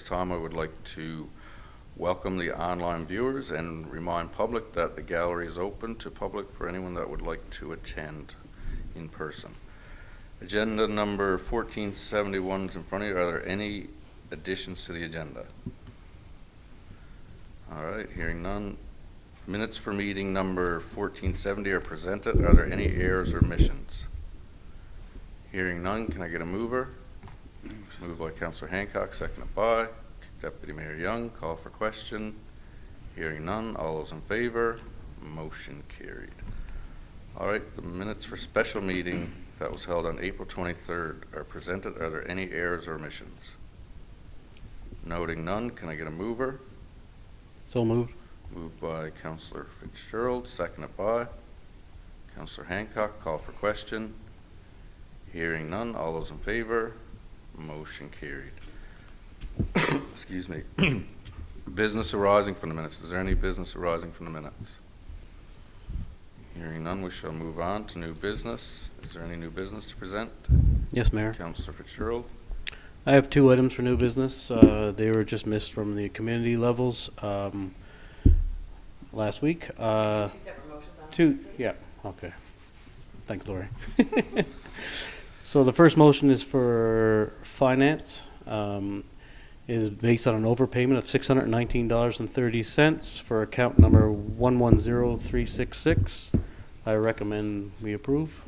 time, I would like to welcome the online viewers and remind public that the gallery is open to public for anyone that would like to attend in person. Agenda number 1471 is in front of you. Are there any additions to the agenda? All right, hearing none. Minutes for meeting number 1470 are presented. Are there any errors or omissions? Hearing none, can I get a mover? Moved by Councillor Hancock, seconded by Deputy Mayor Young. Call for question. Hearing none, all those in favor? Motion carried. All right, the minutes for special meeting that was held on April 23rd are presented. Are there any errors or omissions? Noting none, can I get a mover? So moved. Moved by Councillor Fitzgerald, seconded by Councillor Hancock. Call for question. Hearing none, all those in favor? Motion carried. Excuse me. Business arising from the minutes. Is there any business arising from the minutes? Hearing none, we shall move on to new business. Is there any new business to present? Yes, Mayor. Councillor Fitzgerald. I have 2 items for new business. They were just missed from the community levels last week. 2 separate motions on it? 2, yeah, okay. Thanks, Lori. So the first motion is for finance. Is based on an overpayment of $619.30 for account number 110366. I recommend we approve.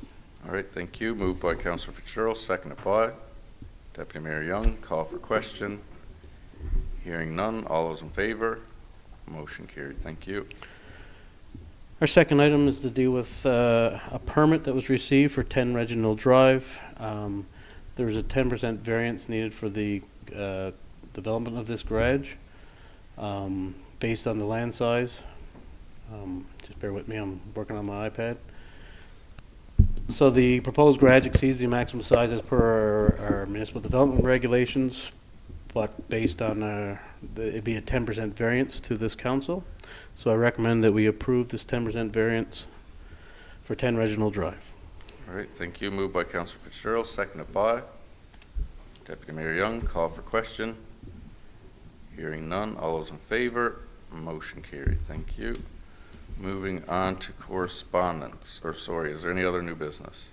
All right, thank you. Moved by Councillor Fitzgerald, seconded by Deputy Mayor Young. Call for question. Hearing none, all those in favor? Motion carried. Thank you. Our second item is to deal with a permit that was received for 10 Reginald Drive. There's a 10% variance needed for the development of this garage based on the land size. Just bear with me, I'm working on my iPad. So the proposed garage exceeds the maximum size as per our municipal development regulations, but based on it'd be a 10% variance to this council. So I recommend that we approve this 10% variance for 10 Reginald Drive. All right, thank you. Moved by Councillor Fitzgerald, seconded by Deputy Mayor Young. Call for question. Hearing none, all those in favor? Motion carried. Thank you. Moving on to correspondence, or sorry, is there any other new business?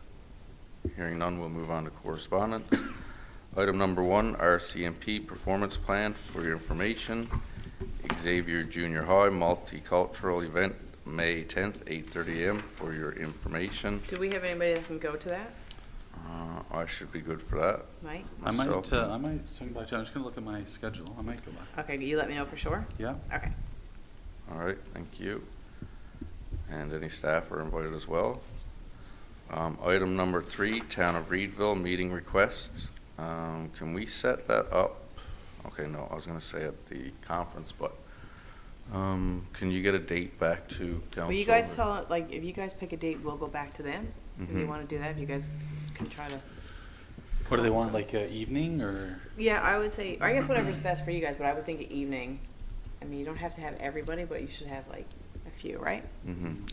Hearing none, we'll move on to correspondence. Item number 1, RCMP performance plan. For your information, Xavier Junior High multicultural event, May 10th, 8:30 a.m. For your information. Do we have anybody that can go to that? I should be good for that. Mike? I might Myself. swing by. I'm just going to look at my schedule. I might go by. Okay, you let me know for sure? Yeah. Okay. All right, thank you. And any staff are invited as well. Item number 3, Town of Reedville meeting requests. Can we set that up? Okay, no, I was going to say at the conference, but can you get a date back to council? Will you guys tell, like, if you guys pick a date, we'll go back to them? If you Mhm. want to do that, if you guys can try to. What do they want, like evening or? Yeah, I would say, I guess whatever's best for you guys, but I would think evening. I mean, you don't have to have everybody, but you should have like a few, right?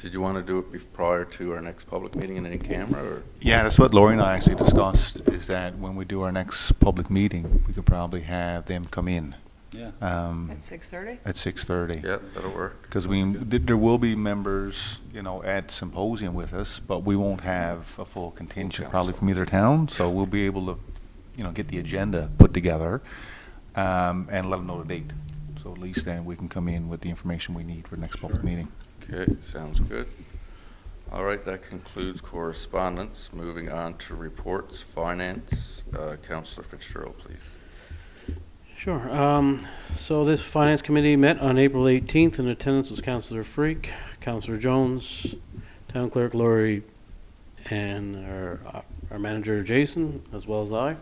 Did you want to do it prior to our next public meeting in any camera? Or? Yeah, that's what Lori and I actually discussed, is that when we do our next public meeting, we could probably have them come in Yeah. At 6:30? at 6:30. Yeah, that'll work. Because That's good. there will be members, at symposium with us, but we won't have a full contingent probably from either town, so we'll be able to, get the agenda put together and let them know the date. So at least then we can come in with the information we need for the next public meeting. Okay, sounds good. All right, that concludes correspondence. Moving on to reports, finance. Councillor Fitzgerald, please. Sure. So this Finance Committee met on April 18th. In attendance was Councillor Freak, Councillor Jones, Town Clerk Lori, and our manager Jason, as well as I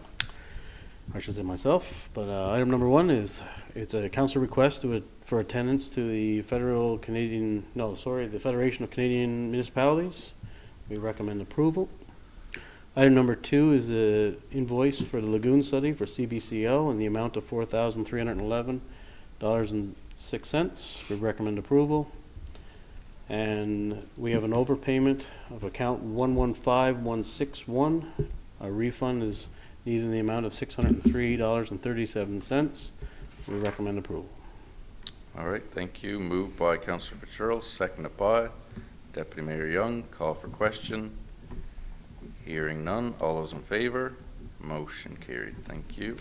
should say myself. But item number 1 is it's a council request for attendance to the the Federation of Canadian Municipalities. We recommend approval. Item number 2 is an invoice for the lagoon study for CBCO in the amount of $4,311.06. We recommend approval. And we have an overpayment of account 115161. A refund is needed in the amount of $603.37. We recommend approval. All right, thank you. Moved by Councillor Fitzgerald, seconded by Deputy Mayor Young. Call for question. Hearing none. All those in favor? Motion carried. Thank you.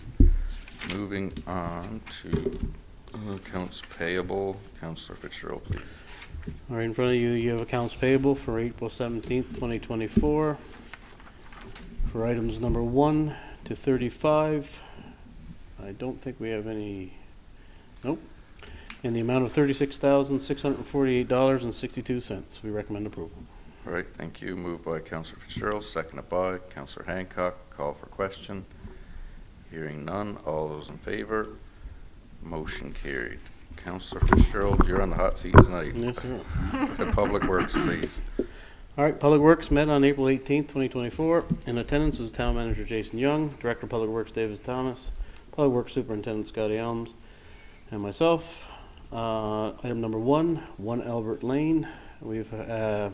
Moving on to accounts payable. Councillor Fitzgerald, please. All right, in front of you, you have accounts payable for April 17th, 2024. For items number 1 to 35, I don't think we have any, nope. In the amount of $36,648.62. We recommend approval. All right, thank you. Moved by Councillor Fitzgerald, seconded by Councillor Hancock. Call for question. Hearing none. All those in favor? Motion carried. Councillor Fitzgerald, you're on the hot seat tonight. Yes, sir. The Public Works, please. All right, Public Works met on April 18th, 2024. In attendance was Town Manager Jason Young, Director of Public Works Davis Thomas, Public Works Superintendent Scotty Elms, and myself. Item number 1 Albert Lane. We've had a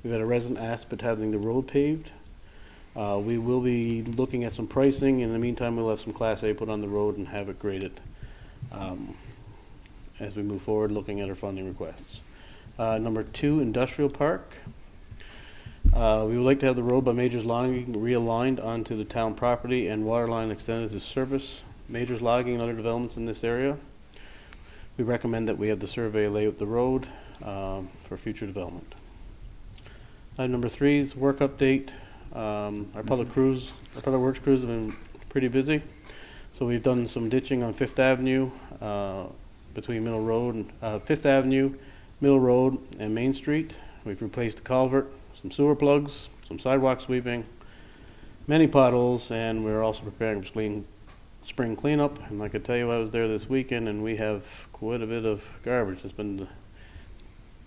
resident ask about having the road paved. We will be looking at some pricing. In the meantime, we'll have some Class A put on the road and have it graded as we move forward, looking at our funding requests. Number 2, Industrial Park. We would like to have the road by Majors Logging realigned onto the town property and water line extended to service Majors Logging and other developments in this area. We recommend that we have the survey lay out the road for future development. Item number 3 is work update. Our public works crews have been pretty busy. So we've done some ditching on 5th Avenue between Middle Road and 5th Avenue, Middle Road, and Main Street. We've replaced the culvert, some sewer plugs, some sidewalk sweeping, many potholes, and we're also preparing for spring cleanup. And I could tell you I was there this weekend, and we have quite a bit of garbage that's been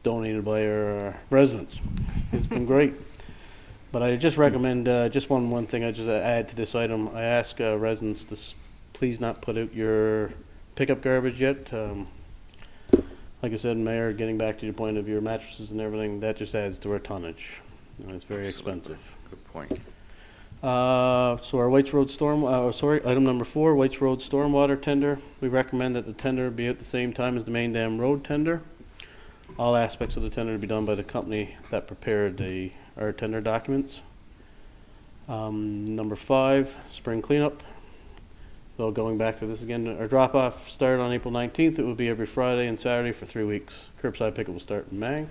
donated by our residents. It's been great. But I just recommend, just one thing I just add to this item. I ask residents to please not put out your pickup garbage yet. Like I said, Mayor, getting back to your point of your mattresses and everything, that just adds to our tonnage. And it's very Absolutely. expensive. Good point. So our Whites Road item number 4, Whites Road stormwater tender. We recommend that the tender be at the same time as the main dam road tender. All aspects of the tender to be done by the company that prepared our tender documents. Number 5, spring cleanup. So going back to this again, our drop-off started on April 19th. It will be every Friday and Saturday for 3 weeks. Curbside pickup will start in May.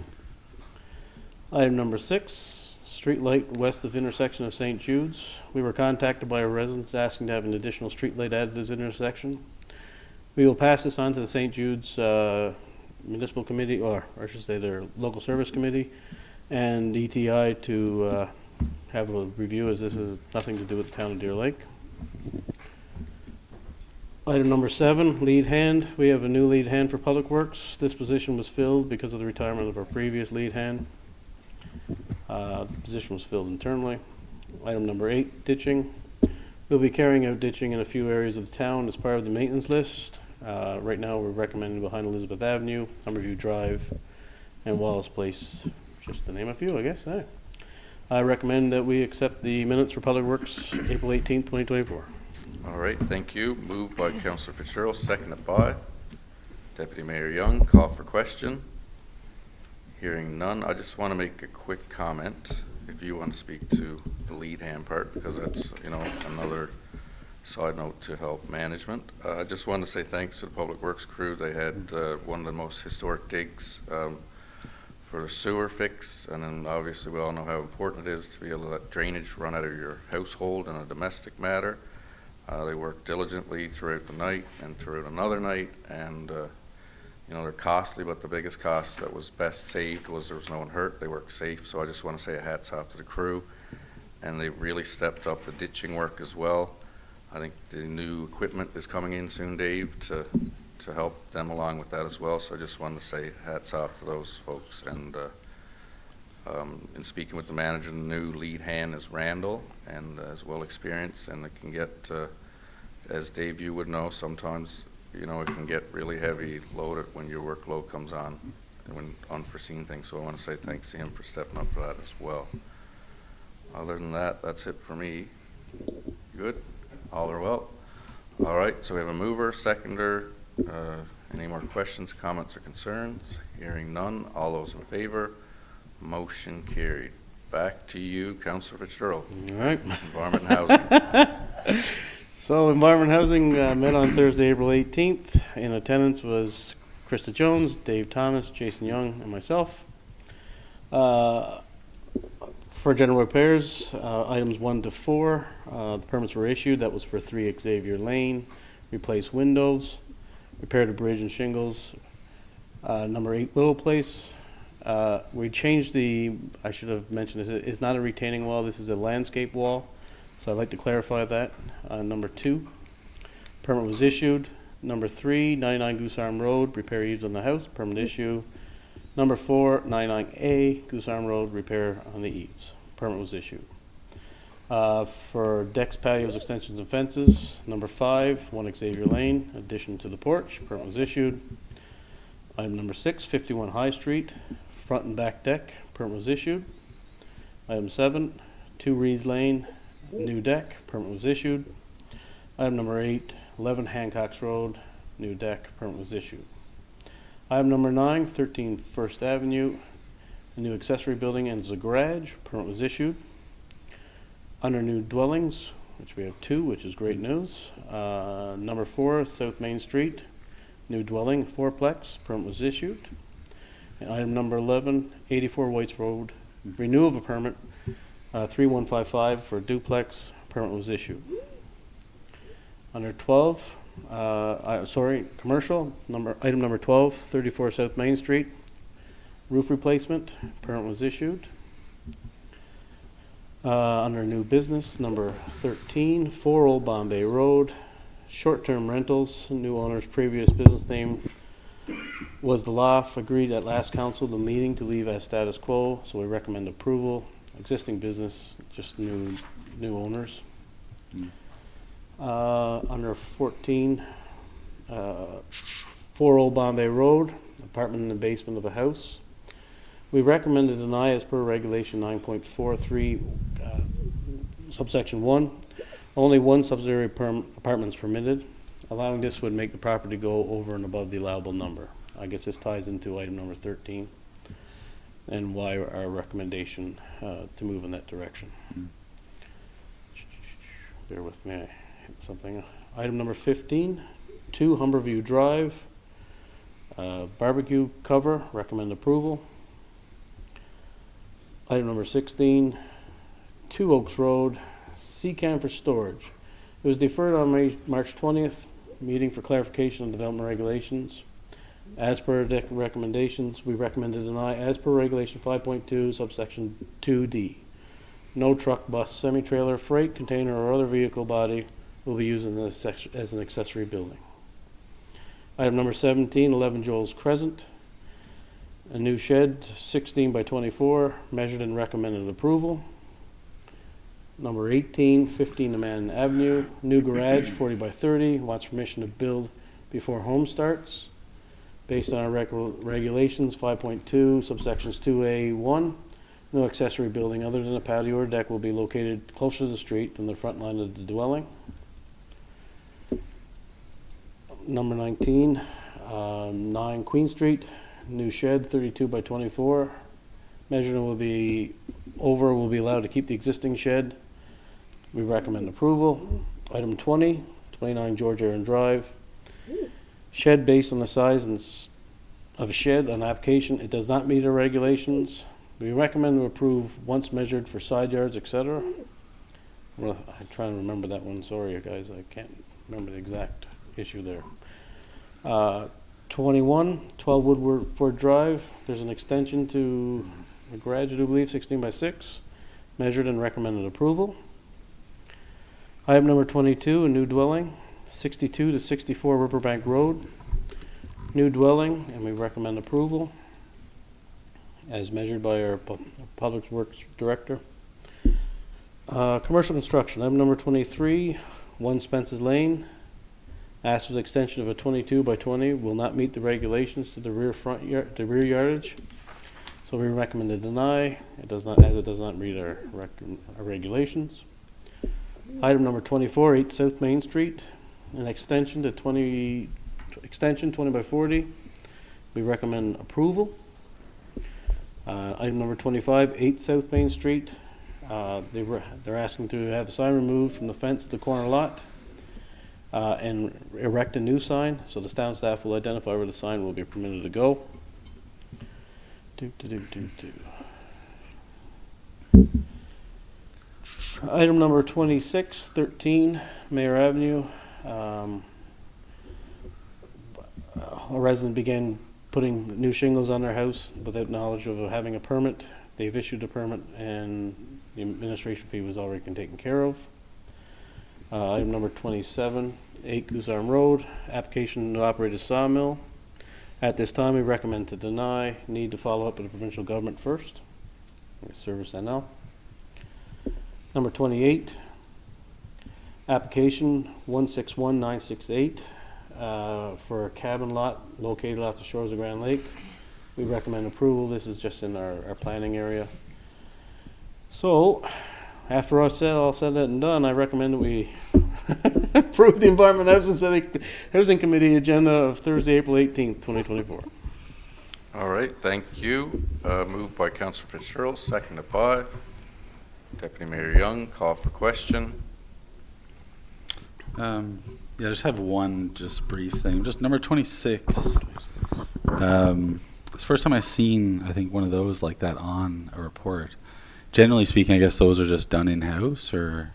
Item number 6, street light west of intersection of St. Jude's. We were contacted by our residents asking to have an additional street light added to this intersection. We will pass this on to the St. Jude's Municipal Committee, or I should say their local service committee, and ETI to have a review, as this has nothing to do with the town of Deer Lake. Item number 7, lead hand. We have a new lead hand for Public Works. This position was filled because of the retirement of our previous lead hand. The position was filled internally. Item number 8, ditching. We'll be carrying out ditching in a few areas of the town as part of the maintenance list. Right now, we're recommending behind Elizabeth Avenue, Humberview Drive, and Wallace Place, just to name a few, I guess. I recommend that we accept the minutes for Public Works, April 18th, 2024. All right, thank you. Moved by Councillor Fitzgerald, seconded by Deputy Mayor Young. Call for question. Hearing none, I just want to make a quick comment, if you want to speak to the lead hand part, because that's, another side note to help management. I just want to say thanks to the Public Works crew. They had one of the most historic digs for the sewer fix, and then obviously we all know how important it is to be able to let drainage run out of your household in a domestic matter. They worked diligently throughout the night and throughout another night, and they're costly, but the biggest cost that was best saved was there was no one hurt. They worked safe, so I just want to say a hats off to the crew, and they've really stepped up the ditching work as well. I think the new equipment is coming in soon, Dave, to help them along with that as well. So I just wanted to say hats off to those folks. And in speaking with the manager, the new lead hand is Randall, and as well experienced, and it can get, as Dave, you would know, sometimes it can get really heavy loaded when your workload comes on and when unforeseen things. So I want to say thanks to him for stepping up for that as well. Other than that, that's it for me. Good? All are well? All right, so we have a mover, seconder, Any more questions, comments, or concerns? Hearing none, all those in favor, motion carried. Back to you, Councillor Fitzgerald. All right. Environment and Housing. So Environment Housing met on Thursday, April 18th. In attendance was Krista Jones, Dave Thomas, Jason Young, and myself. For general repairs, items 1 to 4, the permits were issued. That was for 3 Xavier Lane, replace windows, repair the bridge and shingles. Number 8 Willow Place. We changed I should have mentioned this, it's not a retaining wall, this is a landscape wall. So I'd like to clarify that. Number 2, permit was issued. Number 3, 99 Goose Arm Road, repair eaves on the house, permit issue. Number 4, 99A Goose Arm Road, repair on the eaves, permit was issued. For decks, patios, extensions, and fences, number 5, 1 Xavier Lane, addition to the porch, permit was issued. Item number 6, 51 High Street, front and back deck, permit was issued. Item 7, 2 Rees Lane, new deck, permit was issued. Item number 8, 11 Hancock's Road, new deck, permit was issued. Item number 9, 13 First Avenue, a new accessory building and a garage, permit was issued. Under new dwellings, which we have 2, which is great news. Number 4, South Main Street, new dwelling, 4-plex, permit was issued. And item number 11, 84 Whites Road, renewal of a permit, 3155 for duplex, permit was issued. Under 12, commercial, item number 12, 34 South Main Street, roof replacement, permit was issued. Under new business, number 13, 4 Old Bombay Road, short-term rentals, new owner's previous business name was the Loft, agreed at last council the meeting to leave as status quo, so we recommend approval. Existing business, just new owners. Under 14, 4 Old Bombay Road, apartment in the basement of a house. We recommend to deny as per regulation 9.43, subsection 1. Only 1 subsidiary apartment is permitted. Allowing this would make the property go over and above the allowable number. I guess this ties into item number 13 and why our recommendation to move in that direction. Bear with me, I hit something. Item number 15, 2 Humberview Drive, barbecue cover, recommend approval. Item number 16, 2 Oaks Road, C-Can for storage. It was deferred on March 20th, meeting for clarification of development regulations. As per deck recommendations, we recommend to deny as per regulation 5.2, subsection 2D. No truck, bus, semi-trailer, freight, container, or other vehicle body will be used in this as an accessory building. Item number 17, 11 Joel's Crescent. A new shed, 16 by 24, measured and recommended approval. Number 18, 15 Aman Avenue, new garage, 40 by 30, wants permission to build before home starts. Based on our regulations, 5.2, subsections 2A1, no accessory building other than a patio or deck will be located closer to the street than the front line of the dwelling. Number 19, 9 Queen Street, new shed, 32 by 24. Measurement will be allowed to keep the existing shed. We recommend approval. Item 20, 29 George Aaron Drive. Shed based on the size of shed on application, it does not meet our regulations. We recommend to approve once measured for side yards, etc. I'm trying to remember that one. Sorry, guys, I can't remember the exact issue there. 21, 12 Woodward Drive. There's an extension to the garage, I do believe, 16 by 6. Measured and recommended approval. Item number 22, a new dwelling, 62 to 64 Riverbank Road. New dwelling, and we recommend approval as measured by our Public Works Director. Commercial construction, item number 23, 1 Spence's Lane. Asked for the extension of a 22 by 20, will not meet the regulations to the rear yardage. So we recommend to deny. It does not meet our regulations. Item number 24, 8 South Main Street, an extension to 22 extension, 20 by 40. We recommend approval. Item number 25, 8 South Main Street. They're asking to have the sign removed from the fence at the corner lot and erect a new sign, so the town staff will identify where the sign will be permitted to go. Item number 26, 13 Mayor Avenue. A resident began putting new shingles on their house without knowledge of having a permit. They've issued a permit and the administration fee was already taken care of. Item number 27, 8 Goose Arm Road, application to operate a sawmill. At this time, we recommend to deny. Need to follow up with the provincial government first. Service NL. Number 28, application 161968 for a cabin lot located off the shores of Grand Lake. We recommend approval. This is just in our planning area. So, after all said and done, I recommend that we approve the Environment Housing Committee agenda of Thursday, April 18th, 2024. All right, thank you. Moved by Councillor Fitzgerald, seconded by Deputy Mayor Young. Call for question. Yeah, I just have one just brief thing. Just number 26. It's the first time I've seen, I think, one of those like that on a report. Generally speaking, I guess those are just done in-house, or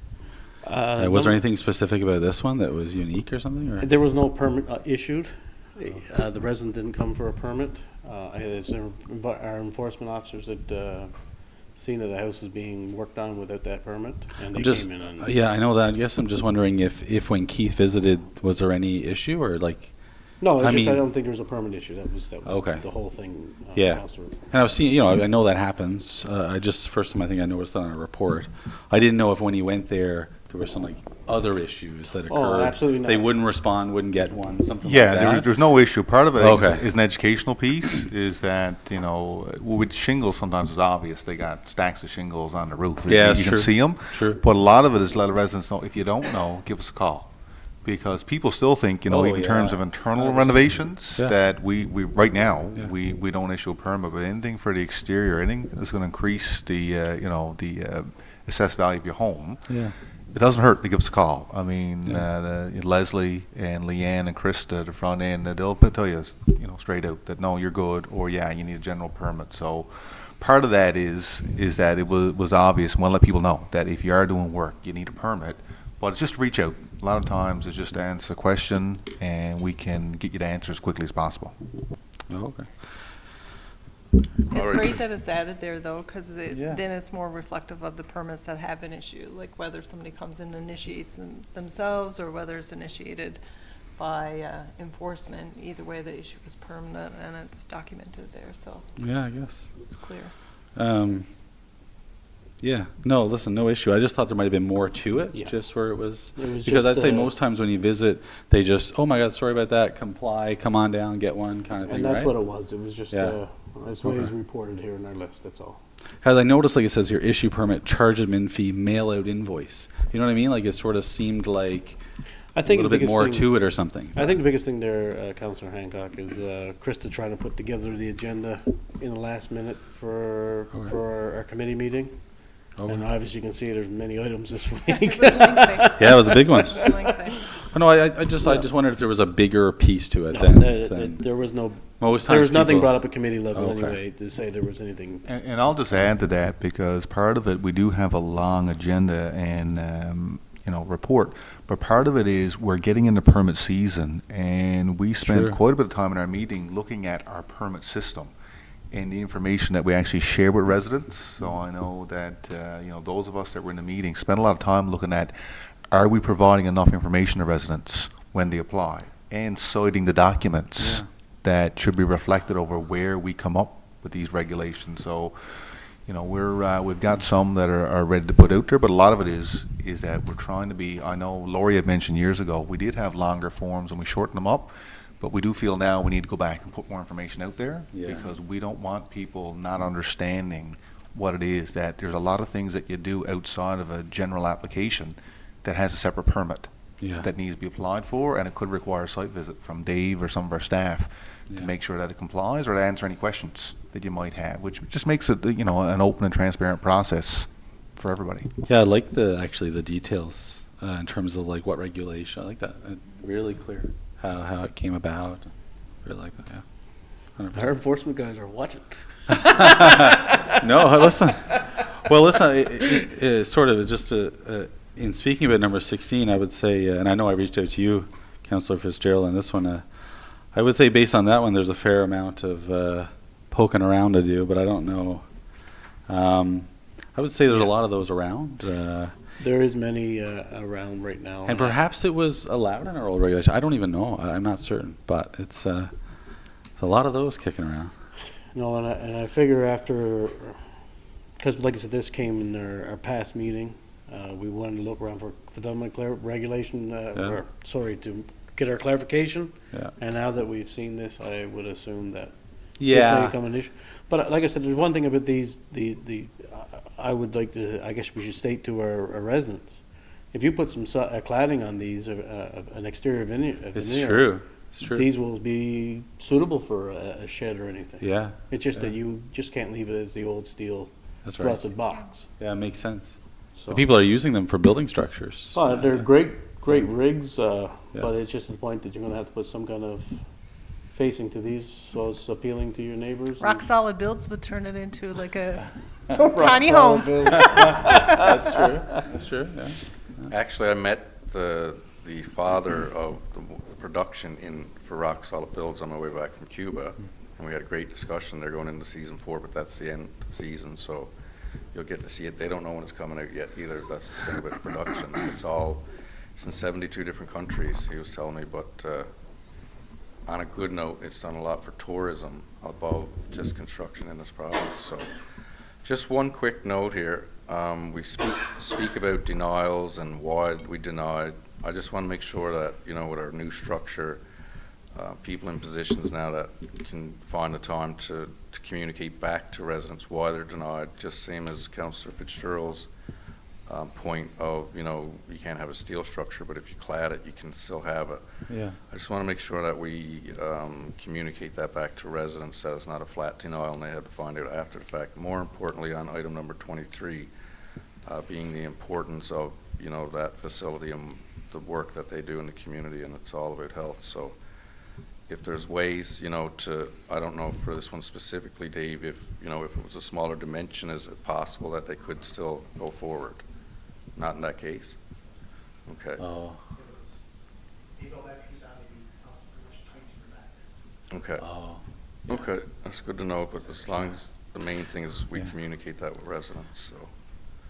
was there anything specific about this one that was unique or something? Or? There was no permit issued. The resident didn't come for a permit. Our enforcement officers had seen that the house was being worked on without that permit, and they came in on. Yeah, I know that. I guess I'm just wondering if when Keith visited, was there any issue or like? No, it's I just I mean- don't think there was a permit issue. That was Okay. the whole thing. Yeah. Councillor. And I was seeing, I know that happens. I just, first time I think I noticed that on a report. I didn't know if when he went there were some like other issues that occurred. Oh, absolutely not. They wouldn't respond, wouldn't get one, something like Yeah, that. there's no issue. Part of it Okay. is an educational piece, is that, with shingles sometimes it's obvious. They got stacks of shingles on the roof. Yeah, that's you can true. see them. Sure. But a lot of it is let the residents know, if you don't know, give us a call. Because people still think, Oh, even in terms yeah. of internal 100%. renovations, Yeah. that we right now, Yeah. we don't issue a permit, but anything for the exterior, anything that's going to increase the, the assessed value of your home, Yeah. it doesn't hurt to give us a call. I mean, Leslie and Leanne and Krista at the front end, they'll tell you, straight out that no, you're good, or yeah, you need a general permit. So part of that is that it was obvious, and we'll let people know that if you are doing work, you need a permit. But it's just reach out. A lot of times it's just to answer a question, and we can get you the answer as quickly as possible. Oh, okay. It's Alright. great that it's added there, though, because Yeah. then it's more reflective of the permits that have been issued, like whether somebody comes in and initiates them themselves or whether it's initiated by enforcement. Either way, the issue was permanent and it's documented there, so Yeah, I guess. it's clear. Yeah, no, listen, no issue. I just thought there might have been more to it, Yeah. just where it was. It was Because just, I'd say most times when you visit, they just, oh my God, sorry about that, comply, come on down, get one kind of thing, And that's right? what it was. It was just, Yeah. that's the way it's Okay. reported here in our list, that's all. Because I noticed, like it says here, issue permit, charge admin fee, mail out invoice. You know what I mean? Like it sort of seemed like I a think little the bit biggest more thing, to it or something. I think the biggest thing there, Councillor Hancock, is Krista trying to put together the agenda in the last minute for Okay. for our committee meeting. Okay. And obviously you can see there's many items this It week. was lengthy. Yeah, it was a big one. It was lengthy. Oh, no, I just wondered if there was a bigger piece to it No, than there was no, most times. there was nothing people- brought up at committee level Okay. anyway to say there was anything. And I'll just add to that, because part of it, we do have a long agenda and, report. But part of it is we're getting into permit season, and we spend Sure. quite a bit of time in our meeting looking at our permit system and the information that we actually share with residents. So I know that, those of us that were in the meeting spend a lot of time looking at, are we providing enough information to residents when they apply? And citing the documents Yeah. that should be reflected over where we come up with these regulations. So, we've got some that are ready to put out there, but a lot of it is that we're trying to be, I know Laurie had mentioned years ago, we did have longer forms and we shortened them up, but we do feel now we need to go back and put more information out there, Yeah. because we don't want people not understanding what it is, that there's a lot of things that you do outside of a general application that has a separate permit. Yeah. that needs to be applied for, and it could require a site visit from Dave or some of our staff to Yeah. make sure that it complies or to answer any questions that you might have, which just makes it, you know, an open and transparent process for everybody. Yeah, I like the details in terms of like what regulation. I like that. Really clear how it came about. Really like that. Yeah. 100%. Our enforcement guys are watching. No, listen. Well, listen. It sort of just in speaking about number 16, I would say, and I know I reached out to you, Councillor Fitzgerald, on this one. I would say based on that one, there's a fair amount of poking around to do, but I don't know. I would say there's a lot of those around. There is many around right now. And perhaps it was allowed in our old regulation. I don't even know. I'm not certain, but it's a lot of those kicking around. No, and I figure after, because like I said, this came in our past meeting. We wanted to look around for development regulation, to get our clarification. Yeah. And now that we've seen this, I would assume that this may Yeah. become an issue. But like I said, there's one thing about these, I would like to, I guess we should state to our residents, if you put some cladding on these, an exterior veneer. It's true. It's true. These will be suitable for a shed or anything. Yeah. It's just Yeah. that you just can't leave it as the old steel That's right. rusted box. Yeah, it makes sense. So, But people are using them for building structures. but they're great rigs, but it's just the point that you're gonna have to put some kind of facing to these, so it's appealing to your neighbors. Rock solid builds would turn it into like a Rock tiny solid home. build. That's true. That's true. Yeah. Actually, I met the father of the production for Rock Solid Builds on my way back from Cuba, and we had a great discussion. They're going into season 4, but that's the end of the season, so you'll get to see it. They don't know when it's coming out yet either. That's the thing about production. It's in 72 different countries, he was telling me, but on a good note, it's done a lot for tourism above just construction in this province. So just one quick note here. We speak about denials and why we denied. I just want to make sure that, you know, with our new structure, people in positions now that can find the time to communicate back to residents why they're denied, just same as Councillor Fitzgerald's point of, you know, you can't have a steel structure, but if you clad it, you can still have it. Yeah. I just want to make sure that we communicate that back to residents, that it's not a flat denial and they have to find out after the fact. More importantly, on item number 23, being the importance of, you know, that facility and the work that they do in the community, and it's all about health. So if there's ways, you know, I don't know for this one specifically, Dave, if it was a smaller dimension, is it possible that they could still go forward? Not in that case? Okay. Oh. Okay. Oh. Okay, that's good to know, but as long as the main thing is we Yeah. communicate that with residents, so.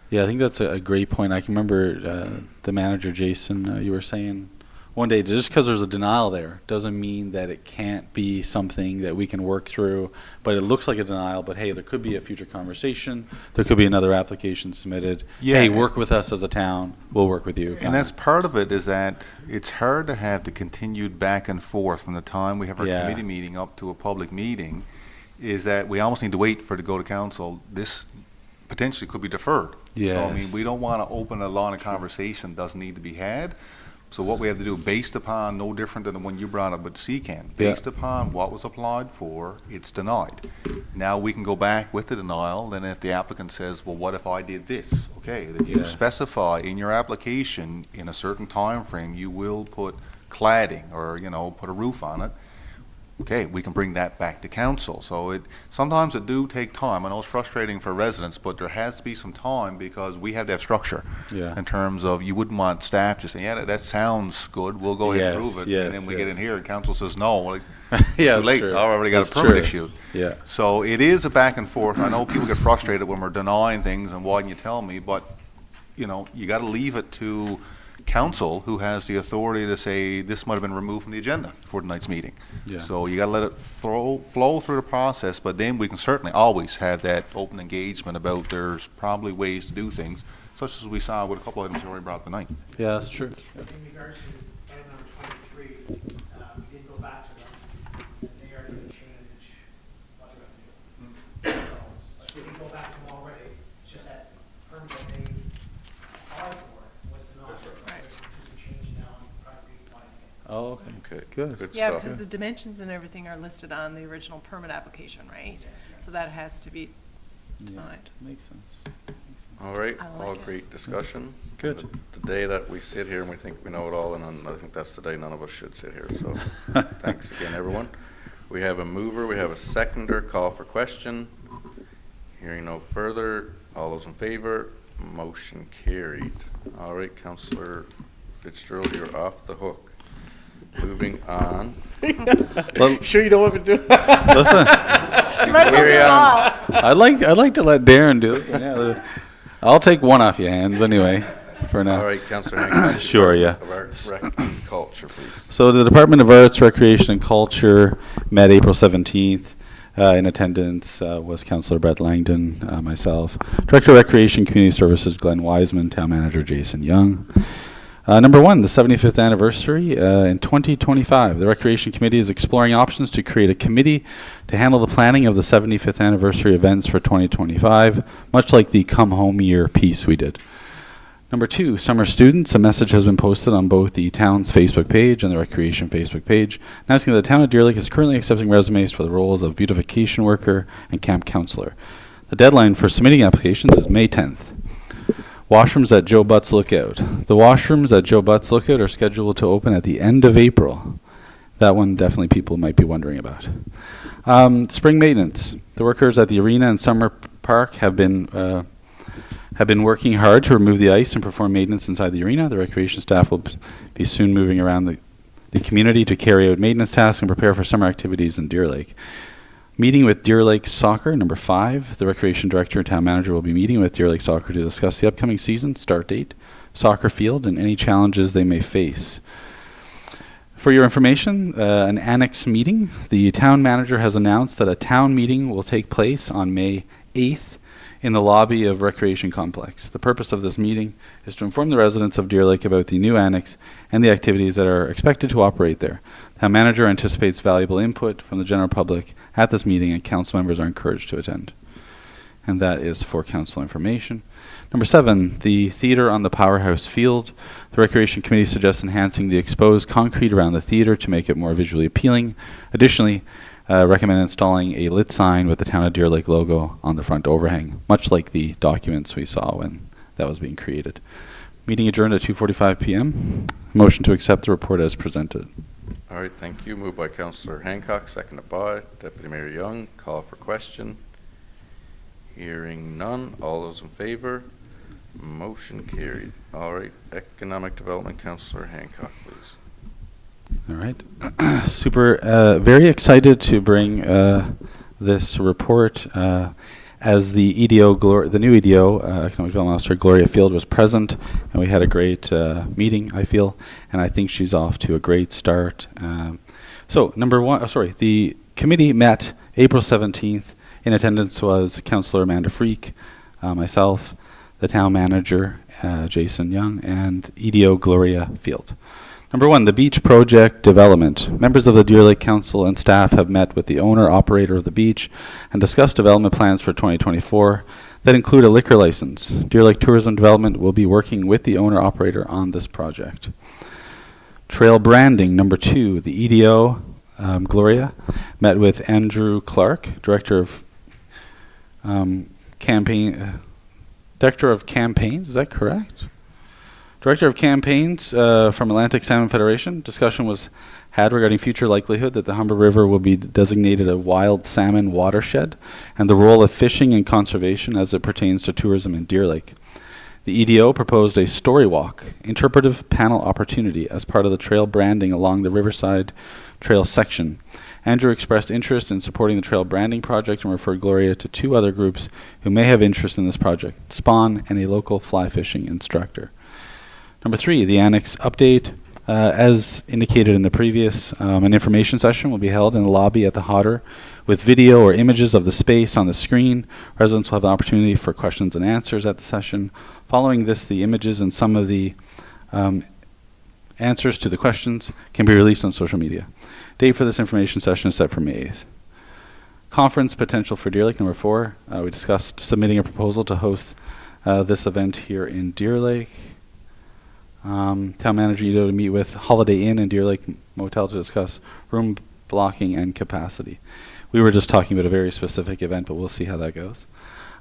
Yeah, I think that's a great point. I can remember the manager, Jason, you were saying one day, just because there's a denial there doesn't mean that it can't be something that we can work through, but it looks like a denial, but hey, there could be a future conversation. There could be another application submitted. Yeah. Hey, work with us as a town. We'll work with you. And that's part of it, is that it's hard to have the continued back and forth from the time we have our Yeah. committee meeting up to a public meeting, is that we almost need to wait for it to go to council. This potentially could be deferred. So, I mean, Yes. we don't want to open a line of conversation that doesn't need to be had. So what we have to do, based upon, no different than the one you brought up with CCAN, based upon what was applied for, it's denied. Now we can go back with the denial, then if the applicant says, well, what if I did this? Okay, then you Yeah. specify in your application, in a certain time frame, you will put cladding, or, you know, put a roof on it. Okay, we can bring that back to council. So sometimes it do take time. I know it's frustrating for residents, but there has to be some time, because we have to have structure. Yeah. In terms of, you wouldn't want staff just saying, yeah, that sounds good, we'll go ahead and Yes, prove it. yes, And then we get in yes. here and council says, no, like, Yeah, it's too that's late. true. I already got That's a permit true. issued. Yeah. So it is a back and forth. I know people get frustrated when we're denying things and why didn't you tell me, but, you know, you gotta leave it to council, who has the authority to say this might have been removed from the agenda for tonight's meeting. Yeah. So you gotta let it flow through the process, but then we can certainly always have that open engagement about there's probably ways to do things, such as we saw with a couple items we already brought up tonight. Yeah, that's true. Yeah. In regards to item number 23, we did go back to them, and they are going to change what they're going to do. So, we did go back to them already, it's just that permit that they applied for was denied. Right. There's some change now Good. Good Yeah, stuff. because the dimensions and everything are listed on the original permit application, right? So that has to be denied. Makes sense. All right, I like all it. great discussion. Good. The day that we sit here and we think we know it all, and I think that's the day none of us should sit here, so thanks again, everyone. We have a mover, we have a seconder, call for question. Hearing no further, all those in favor, motion carried. All right, Councillor Fitzgerald, you're off the hook. Moving on. Well, Sure you don't want me to do it? listen, Carry on. I'd like to let Darren do this. Yeah, I'll take one off your hands anyway, for now. All right, Councillor Hancock. Sure, yeah. Of Arts, Rec, and Culture, please. So the Department of Arts, Recreation, and Culture met April 17th. In attendance was Councillor Brett Langdon, myself, Director of Recreation Community Services Glenn Wiseman, Town Manager Jason Young. Number one, the 75th anniversary in 2025. The Recreation Committee is exploring options to create a committee to handle the planning of the 75th anniversary events for 2025, much like the Come Home Year piece we did. Number two, summer students. A message has been posted on both the town's Facebook page and the Recreation Facebook page, announcing that the town of Deer Lake is currently accepting resumes for the roles of beautification worker and camp counselor. The deadline for submitting applications is May 10th. Washrooms at Joe Butt's Lookout. The washrooms at Joe Butt's Lookout are scheduled to open at the end of April. That one definitely people might be wondering about. Spring maintenance. The workers at the arena and summer park have been working hard to remove the ice and perform maintenance inside the arena. The recreation staff will be soon moving around the community to carry out maintenance tasks and prepare for summer activities in Deer Lake. Meeting with Deer Lake Soccer, number 5. The recreation director and town manager will be meeting with Deer Lake Soccer to discuss the upcoming season, start date, soccer field, and any challenges they may face. For your information, an annex meeting. The town manager has announced that a town meeting will take place on May 8th in the lobby of Recreation Complex. The purpose of this meeting is to inform the residents of Deer Lake about the new annex and the activities that are expected to operate there. The town manager anticipates valuable input from the general public at this meeting, and council members are encouraged to attend. And that is for council information. Number 7, the theater on the Powerhouse Field. The Recreation Committee suggests enhancing the exposed concrete around the theater to make it more visually appealing. Additionally, recommend installing a lit sign with the Town of Deer Lake logo on the front overhang, much like the documents we saw when that was being created. Meeting adjourned at 2:45 p.m. Motion to accept the report as presented. All right, thank you. Moved by Councillor Hancock, seconded by Deputy Mayor Young. Call for question. Hearing none. All those in favor? Motion carried. All right, Economic Development, Councillor Hancock, please. All right. Very excited to bring this report as the EDO, the new EDO, Economic Development Officer Gloria Field was present, and we had a great meeting, I feel, and I think she's off to a great start. The committee met April 17th. In attendance was Councillor Amanda Freak, myself, the town manager, Jason Young, and EDO Gloria Field. Number 1, the beach project development. Members of the Deer Lake Council and staff have met with the owner-operator of the beach and discussed development plans for 2024 that include a liquor license. Deer Lake Tourism Development will be working with the owner-operator on this project. Trail branding. Number 2, the EDO, Gloria, met with Andrew Clark, Director of Director of Campaigns, is that correct? Director of Campaigns from Atlantic Salmon Federation. Discussion was had regarding future likelihood that the Humber River will be designated a wild salmon watershed and the role of fishing and conservation as it pertains to tourism in Deer Lake. The EDO proposed a story walk, interpretive panel opportunity as part of the trail branding along the Riverside Trail section. Andrew expressed interest in supporting the trail branding project and referred Gloria to 2 other groups who may have interest in this project, Spawn and a local fly fishing instructor. Number 3, the annex update. As indicated in the previous, an information session will be held in the lobby at the Hodder with video or images of the space on the screen. Residents will have the opportunity for questions and answers at the session. Following this, the images and some of the answers to the questions can be released on social media. Date for this information session is set for May 8th. Conference potential for Deer Lake. Number 4, we discussed submitting a proposal to host this event here in Deer Lake. Town manager Edo to meet with Holiday Inn in Deer Lake motel to discuss room blocking and capacity. We were just talking about a very specific event, but we'll see how that goes.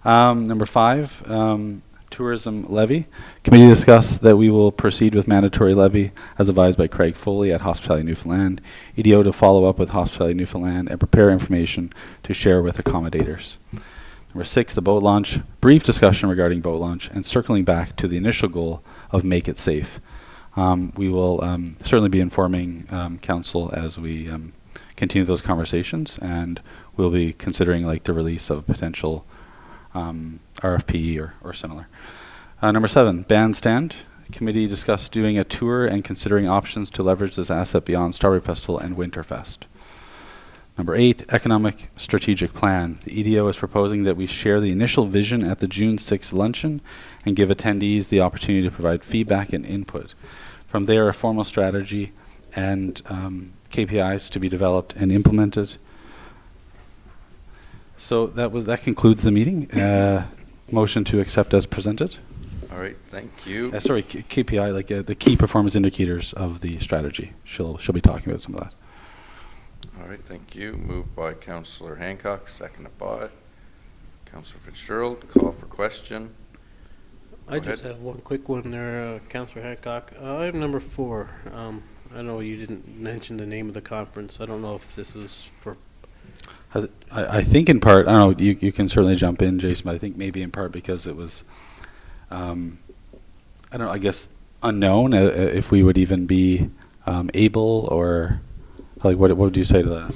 Number 5, tourism levy. Committee discussed that we will proceed with mandatory levy as advised by Craig Foley at Hospitality Newfoundland, EDO to follow up with Hospitality Newfoundland and prepare information to share with accommodators. Number 6, the boat launch. Brief discussion regarding boat launch and circling back to the initial goal of make it safe. We will certainly be informing council as we continue those conversations, and we'll be considering like the release of a potential RFP or similar. Number 7, bandstand. Committee discussed doing a tour and considering options to leverage this asset beyond Strawberry Festival and Winterfest. Number 8, economic strategic plan. The EDO is proposing that we share the initial vision at the June 6th luncheon and give attendees the opportunity to provide feedback and input. From there, a formal strategy and KPIs to be developed and implemented. So that concludes the meeting. Motion to accept as presented. All right, thank you. Sorry, KPI, like the key performance indicators of the strategy. She'll be talking about some of that. All right, thank you. Moved by Councillor Hancock, seconded by Councillor Fitzgerald. Call for question. I Go just ahead. have one quick one there, Councillor Hancock. Item number 4. I know you didn't mention the name of the conference. I don't know if this is for. I think in part, I don't know, you can certainly jump in, Jason, but I think maybe in part because it was, I don't know, I guess unknown if we would even be able, or like what would you say to that?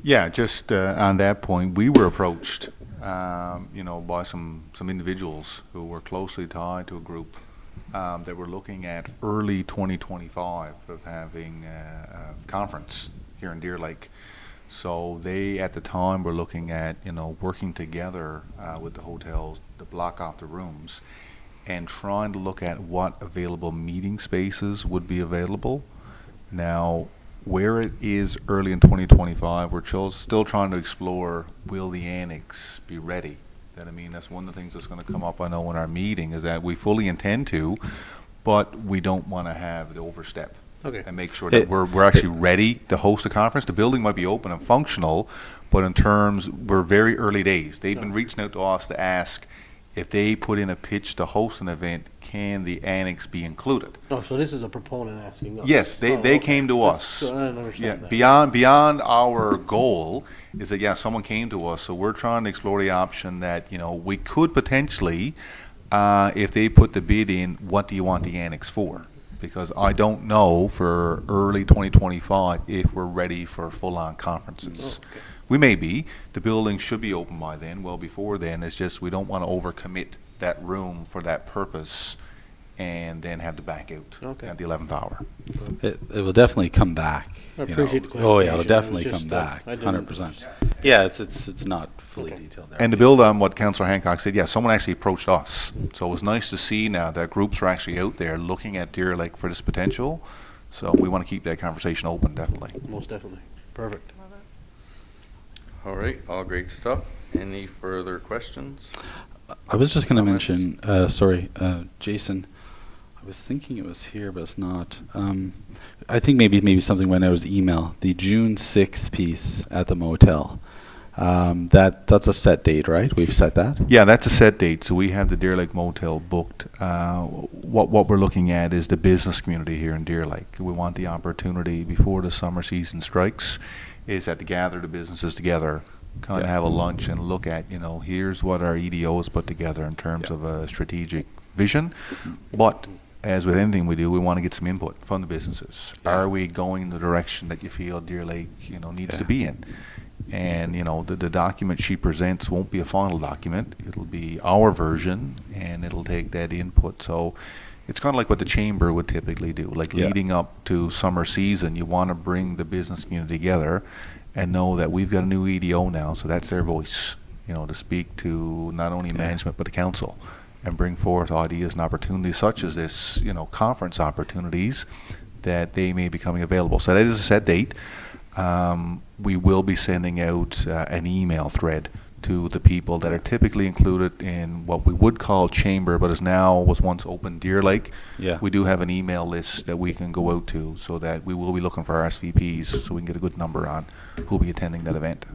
Yeah, just on that point, we were approached, by some individuals who were closely tied to a group that were looking at early 2025 of having a conference here in Deer Lake. So they, at the time, were looking at, working together with the hotels to block off the rooms and trying to look at what available meeting spaces would be available. Now, where it is early in 2025, we're still trying to explore, will the annex be ready? That's one of the things that's going to come up, I know, in our meeting, is that we fully intend to, but we don't want to have the overstep. Okay. And make sure that we're actually ready to host a conference. The building might be open and functional, but in terms, we're very early days. They've been reaching out to us to ask if they put in a pitch to host an event, can the annex be included? Oh, so this is a proponent asking us? Yes, they okay. came to That's- us. So I didn't understand that. Beyond our goal is that, someone came to us, so we're trying to explore the option that, we could potentially, if they put the bid in, what do you want the annex for? Because I don't know for early 2025 if we're ready for full-on conferences. Oh, okay. We may be. The building should be open by then, well before then. It's just we don't want to overcommit that room for that purpose and then have to back out at the 11th hour. It will definitely come back. I appreciate the clarification. Oh yeah, it'll It was definitely just, come back, I didn't 100%. understand. Yeah, it's not fully Okay. detailed there. And to build on what Councillor Hancock said, someone actually approached us. So it was nice to see now that groups are actually out there looking at Deer Lake for this potential. So we want to keep that conversation open, definitely. Most definitely. Perfect. All right, all great stuff. Any further questions? I was just going to Comments? mention, Jason, I was thinking it was here, but it's not. I think maybe something went out as email. The June 6th piece at the motel. That's a set date, right? We've set that? Yeah, that's a set date. So we have the Deer Lake Motel booked. What we're looking at is the business community here in Deer Lake. We want the opportunity before the summer season strikes is that to gather the businesses together, kind of have a lunch and look at, here's what our EDO has put together in terms of a strategic vision. But as with anything we do, we want to get some input from the businesses. Are we going in the direction that you feel Deer Lake, needs to be in? And, the document she presents won't be a final document. It'll be our version, and it'll take that input. So it's kind of like what the chamber would typically do. Like leading up to summer season, you want to bring the business community together and know that we've got a new EDO now, so that's their voice, to speak to not only management but the council and bring forth ideas and opportunities such as this, conference opportunities that they may be becoming available. So that is a set date. We will be sending out an email thread to the people that are typically included in what we would call chamber, but was once open Deer Lake. Yeah. We do have an email list that we can go out to, so that we will be looking for RSVPs, so we can get a good number on who'll be attending that event.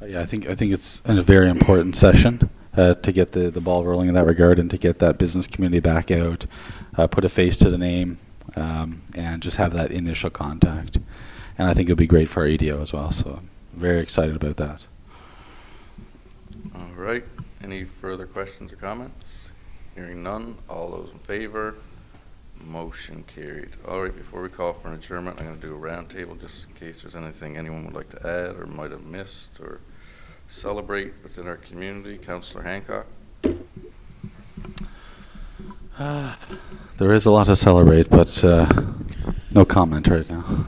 Yeah, I think it's a very important session to get the ball rolling in that regard, and to get that business community back out, put a face to the name, and just have that initial contact. And I think it'll be great for our EDO as well. So I'm very excited about that. All right. Any further questions or comments? Hearing none. All those in favor? Motion carried. All right, before we call for an adjournment, I'm going to do a roundtable just in case there's anything anyone would like to add or might have missed or celebrate within our community. Councillor Hancock. There is a lot to celebrate, but no comment right now.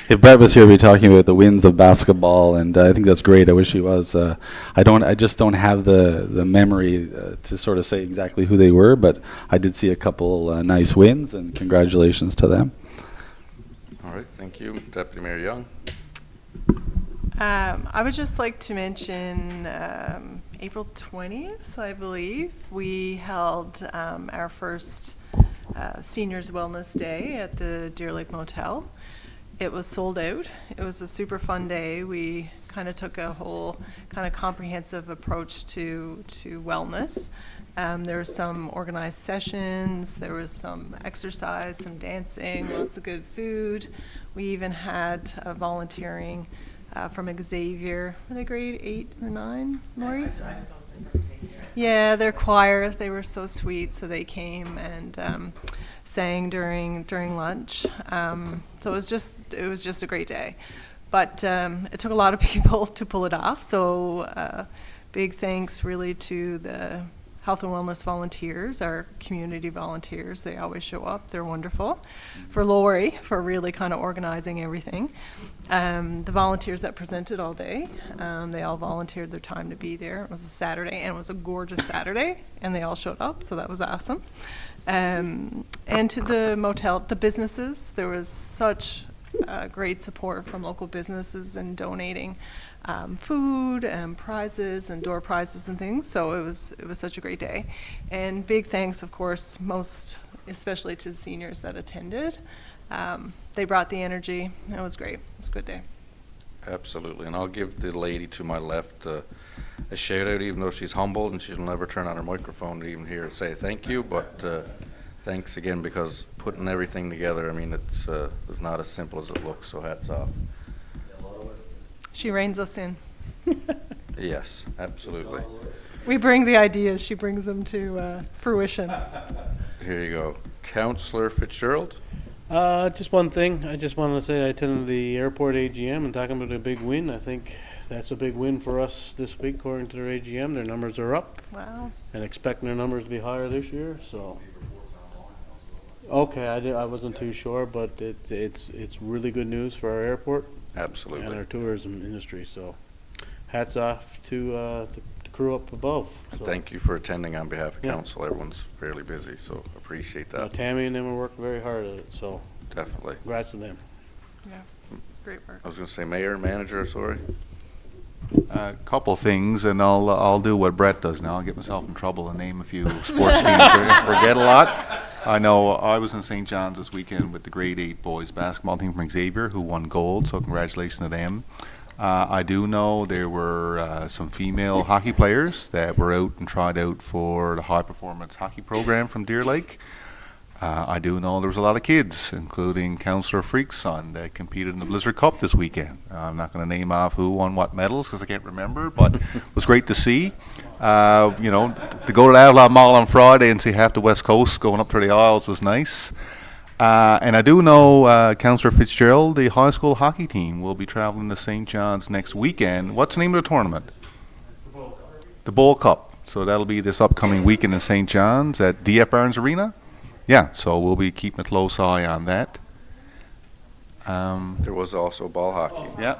If Brett was here, we'd be talking about the wins of basketball, and I think that's great. I wish he was. I just don't have the memory to sort of say exactly who they were, but I did see a couple nice wins, and congratulations to them. All right, thank you. Deputy Mayor Young. I would just like to mention April 20th, I believe, we held our first Seniors Wellness Day at the Deer Lake Motel. It was sold out. It was a super fun day. We kind of took a whole kind of comprehensive approach to wellness. There were some organized sessions, there was some exercise, some dancing, lots of good food. We even had volunteering from Xavier. Were they grade 8 or 9, Lori? Yeah, their choir. They were so sweet, so they came and sang during lunch. So it was just a great day. But it took a lot of people to pull it off. So big thanks really to the health and wellness volunteers, our community volunteers. They always show up. They're wonderful. For Lori, for really kind of organizing everything. The volunteers that presented all day, they all volunteered their time to be there. It was a Saturday, and it was a gorgeous Saturday, and they all showed up, so that was awesome. And to the motel, the businesses, there was such great support from local businesses in donating food and prizes and door prizes and things. So it was such a great day. And big thanks, of course, most especially to the seniors that attended. They brought the energy. It was great. It was a good day. Absolutely. And I'll give the lady to my left a shout out, even though she's humbled and she'll never turn on her microphone to even hear it say thank you. But thanks again, because putting everything together, I mean, it's not as simple as it looks. So hats off. She reins us in. Yes, absolutely. We bring the ideas. She brings them to fruition. Here you go. Councillor Fitzgerald. Just one thing. I just wanted to say I attended the airport AGM and talking about a big win. I think that's a big win for us this week, according to their AGM. Their numbers are up, Wow. and expecting their numbers to be higher this year. So, okay, I wasn't too sure, but it's really good news for our airport and Absolutely. our tourism industry. So, hats off to the crew up above. So, Thank you for attending on behalf of Yeah. council. Everyone's fairly busy, so appreciate that. Tammy and them are working very hard at it. So, Definitely. congrats to them. Yeah. Great work. I was going to say mayor, manager, sorry. A couple things, and I'll do what Brett does now. I'll get myself in trouble and name a few sports teams. I forget a lot. I know I was in St. John's this weekend with the grade 8 boys basketball team from Xavier, who won gold, so congratulations to them. I do know there were some female hockey players that were out and tried out for the high performance hockey program from Deer Lake. I do know there was a lot of kids, including Councillor Freak's son, that competed in the Blizzard Cup this weekend. I'm not going to name off who won what medals because I can't remember, but it was great to see. To go to the Outlaw Mall on Friday and see half the West Coast going up to the Isles was nice. And I do know Councillor Fitzgerald, the high school hockey team, will be traveling to St. John's next weekend. What's the name of the tournament? The Bowl Cup. So that'll be this upcoming weekend in St. John's at DF Barnes Arena. Yeah, so we'll be keeping a close eye on that. There was also ball hockey. Yeah.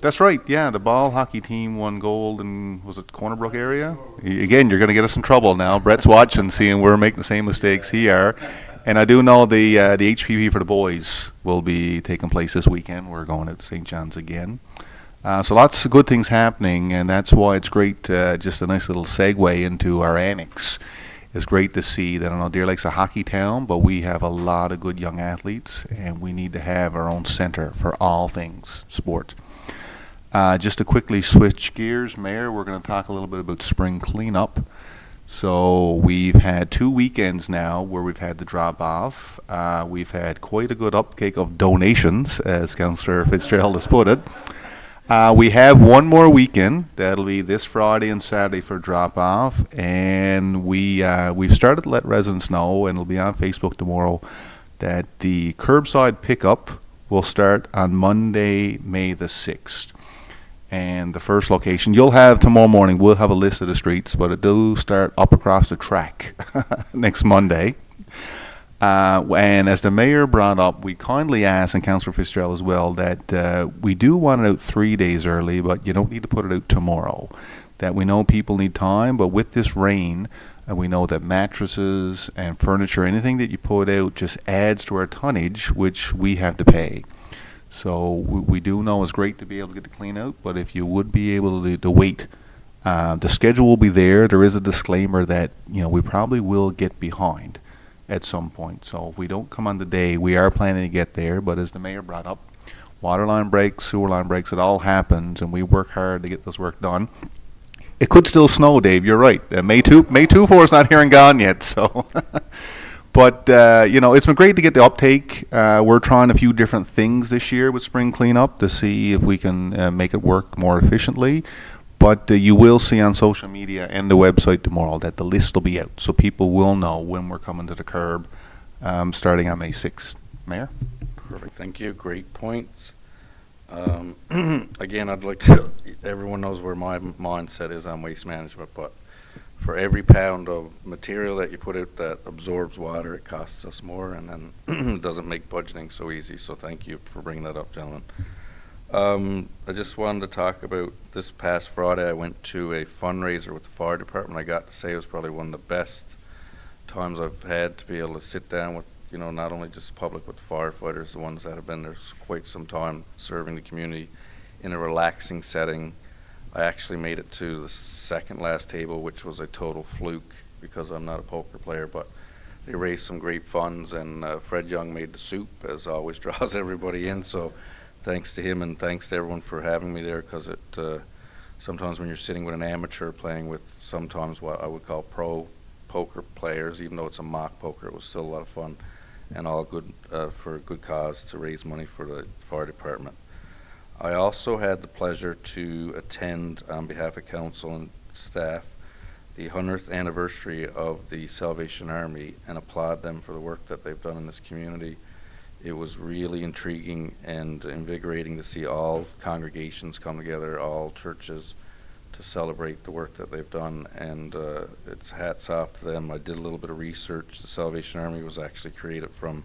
That's right, yeah, the ball hockey team won gold in, was it Corner Brook area? Again, you're going to get us in trouble now. Brett's watching, seeing we're making the same mistakes he are. And I do know the HPV for the boys will be taking place this weekend. We're going out to St. John's again. So lots of good things happening, and that's why it's great, just a nice little segue into our annex. It's great to see that, I know Deer Lake's a hockey town, but we have a lot of good young athletes, and we need to have our own center for all things sport. Just to quickly switch gears, Mayor, we're going to talk a little bit about spring cleanup. So we've had 2 weekends now where we've had the drop-off. We've had quite a good uptake of donations, as Councillor Fitzgerald has put it. We have one more weekend. That'll be this Friday and Saturday for drop-off. And we've started to let residents know, and it'll be on Facebook tomorrow, that the curbside pickup will start on Monday, May the 6th. And the first location, you'll have tomorrow morning, we'll have a list of the streets, but it do start up across the track next Monday. And as the mayor brought up, we kindly asked, and Councillor Fitzgerald as well, that we do want it out 3 days early, but you don't need to put it out tomorrow. That we know people need time, but with this rain, we know that mattresses and furniture, anything that you put out just adds to our tonnage, which we have to pay. So we do know it's great to be able to get the clean out, but if you would be able to wait, the schedule will be there. There is a disclaimer that, we probably will get behind at some point. So if we don't come on the day, we are planning to get there, but as the mayor brought up, water line breaks, sewer line breaks, it all happens, and we work hard to get this work done. It could still snow, Dave, you're right. May 2 for is not here and gone yet, so... But, it's been great to get the uptake. We're trying a few different things this year with spring cleanup to see if we can make it work more efficiently. But you will see on social media and the website tomorrow that the list will be out, so people will know when we're coming to the curb starting on May 6th. Mayor? Perfect, thank you. Great points. Again, I'd like to, everyone knows where my mindset is on waste management, but for every pound of material that you put out that absorbs water, it costs us more, and then it doesn't make budgeting so easy. So thank you for bringing that up, gentlemen. I just wanted to talk about this past Friday. I went to a fundraiser with the fire department. I got to say it was probably one of the best times I've had to be able to sit down with, not only just the public, but the firefighters, the ones that have been there quite some time serving the community in a relaxing setting. I actually made it to the second last table, which was a total fluke because I'm not a poker player, but they raised some great funds, and Fred Young made the soup, as always draws everybody in. So thanks to him, and thanks to everyone for having me there, because it sometimes when you're sitting with an amateur playing with sometimes what I would call pro poker players, even though it's a mock poker, it was still a lot of fun, and all good for a good cause to raise money for the fire department. I also had the pleasure to attend, on behalf of council and staff, the 100th anniversary of the Salvation Army, and applaud them for the work that they've done in this community. It was really intriguing and invigorating to see all congregations come together, all churches, to celebrate the work that they've done, and it's hats off to them. I did a little bit of research. The Salvation Army was actually created from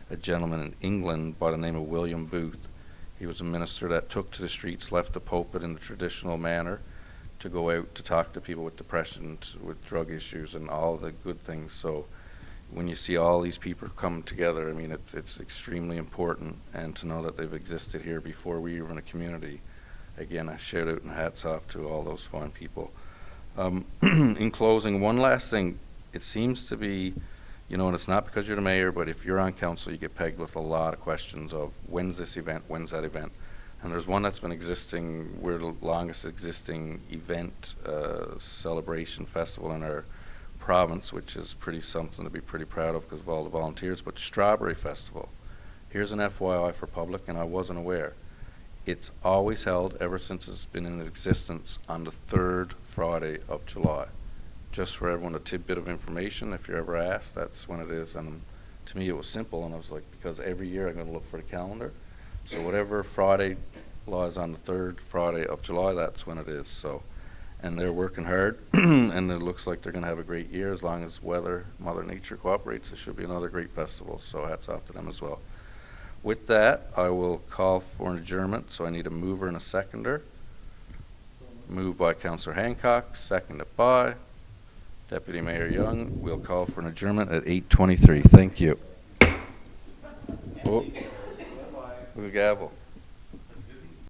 a gentleman in England by the name of William Booth. He was a minister that took to the streets, left the pulpit in the traditional manner to go out to talk to people with depression, with drug issues, and all the good things. So when you see all these people come together, I mean, it's extremely important, and to know that they've existed here before we were in a community. Again, I shout out and hats off to all those fine people. In closing, one last thing. It seems to be, and it's not because you're the mayor, but if you're on council, you get pegged with a lot of questions of when's this event, when's that event. And there's one that's been existing, we're the longest existing event, celebration festival in our province, which is pretty something to be pretty proud of because of all the volunteers. But Strawberry Festival, here's an FYI for public, and I wasn't aware. It's always held, ever since it's been in existence, on the 3rd Friday of July. Just for everyone, a tidbit of information, if you're ever asked, that's when it is. And to me it was simple, and I was like, because every year I'm going to look for the calendar, so whatever Friday lies on the 3rd Friday of July, that's when it is. So, and they're working hard and it looks like they're going to have a great year as long as weather, Mother Nature cooperates. It should be another great festival, so hats off to them as well. With that, I will call for an adjournment, so I need a mover and a seconder. Moved by Councillor Hancock, seconded by Deputy Mayor Young, we'll call for an adjournment at 8:23. Thank you. Oh, with a gavel.